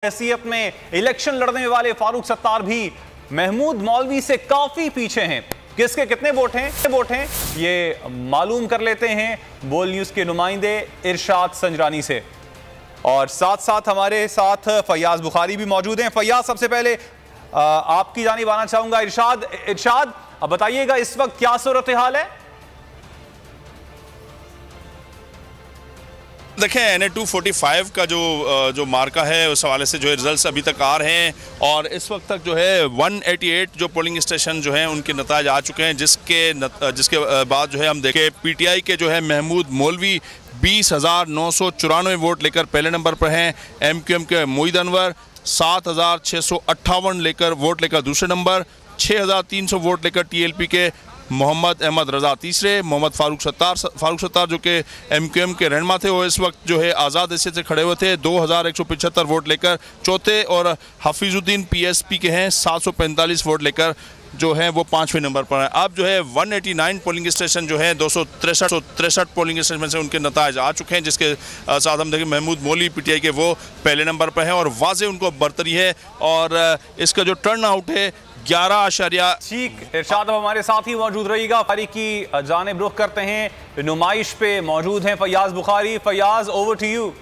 हैसियत में इलेक्शन लड़ने वाले फारूक सत्तार भी महमूद मौलवी से काफी पीछे हैं। किसके कितने वोट हैं ये मालूम कर लेते हैं बोल न्यूज के नुमाइंदे इरशाद संजरानी से। और साथ साथ हमारे साथ फयाज बुखारी भी मौजूद हैं। फयाज, सबसे पहले आपकी जानिब आना चाहूंगा। इरशाद अब बताइएगा इस वक्त क्या सूरत हाल है? देखें NA 245 का जो मार्का है उस हवाले से जो है रिजल्ट्स अभी तक आ रहे हैं और इस वक्त तक जो है 188 जो पोलिंग स्टेशन जो हैं उनके नताज आ चुके हैं, जिसके बाद जो है हम देखें PTI के जो है महमूद मौलवी 20,994 वोट लेकर पहले नंबर पर हैं। MQM के मोईद अनवर 7,658 वोट लेकर दूसरे नंबर, 6,300 वोट लेकर TLP के मोहम्मद अहमद रजा तीसरे, मोहम्मद फारूक सत्तार जो कि MQM के रहनुमा थे वो इस वक्त जो है आज़ाद हैसियत से खड़े हुए थे 2,175 वोट लेकर चौथे, और हफीजुद्दीन PSP के हैं 745 वोट लेकर जो है वो पाँचवें नंबर पर है। अब जो है 189 पोलिंग स्टेशन जो है 263 पोलिंग स्टेशन से उनके नताज आ चुके हैं, जिसके साथ हम देखें महमूद मौलवी PTI के वो पहले नंबर पर हैं और वाज़े उनको बरतरी है और इसका जो टर्न आउट है 11। ठीक, इरशाद अब हमारे साथ ही मौजूद रहिएगा। फारिक की जानिब रुख करते हैं। नुमाइश पे मौजूद हैं Fayaz Bukhari. Fayaz, over to you.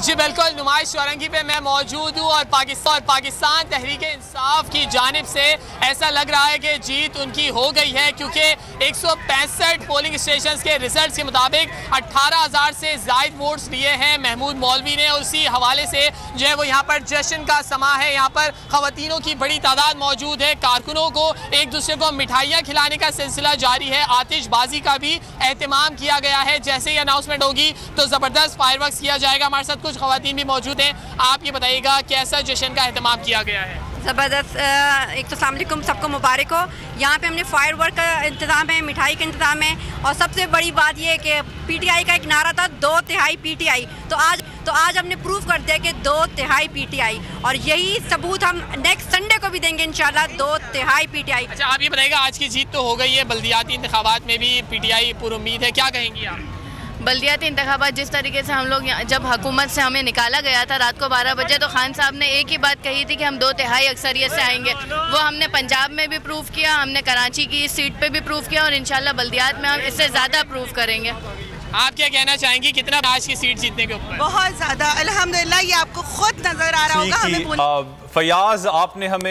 जी बिल्कुल, नुमाइश चौरंगी पे मैं मौजूद हूँ और पाकिस्तान तहरीक इंसाफ की जानिब से ऐसा लग रहा है कि जीत उनकी हो गई है, क्योंकि 165 पोलिंग स्टेशंस के रिजल्ट्स के मुताबिक 18,000 से ज़ायद वोट्स लिए हैं महमूद मौलवी ने। उसी हवाले से जो है वो यहाँ पर जश्न का समा है। यहाँ पर ख़वातीनों की बड़ी तादाद मौजूद है। कारकुनों को एक दूसरे को मिठाइयाँ खिलाने का सिलसिला जारी है। आतिशबाजी का भी एहतमाम किया गया है। जैसे ही अनाउंसमेंट होगी तो ज़बरदस्त फायरवर्क्स किया जाएगा। हमारे साथ कुछ खवातीन भी मौजूद हैं। आप ये बताइएगा कैसा जश्न का एहतमाम किया गया है? ज़बरदस्त। एक तो अस्सलाम वालेकुम, सबको मुबारक हो। यहाँ पे हमने फायर वर्क का इंतज़ाम है, मिठाई का इंतज़ाम है और सबसे बड़ी बात यह है कि PTI का एक नारा था 2/3 PTI, तो आज हमने प्रूफ कर दिया कि 2/3 PTI और यही सबूत हम नेक्स्ट संडे को भी देंगे इंशाल्लाह 2/3 PTI। अच्छा, आप ये बताइएगा आज की जीत तो हो गई है, बल्दियाती इंतखाबात में भी PTI पुरुम्मीद है, क्या कहेंगी आप? बल्दियाती इंतखाबात जिस तरीके से हम लोग जब हुकूमत से हमें निकाला गया था रात को 12 बजे, तो खान साहब ने एक ही बात कही थी कि हम 2/3 अक्सरियत से आएंगे। वो हमने पंजाब में भी प्रूव किया, हमने कराची की सीट पे भी प्रूव किया और इंशाल्लाह बल्दियात में हम इससे ज़्यादा प्रूव करेंगे। आप क्या कहना चाहेंगी, कितना आज की सीट जीतने के ऊपर? बहुत ज़्यादा, अल्हम्दुलिल्लाह। ये आपको खुद नज़र आ रहा होगा। फयाज, आपने हमें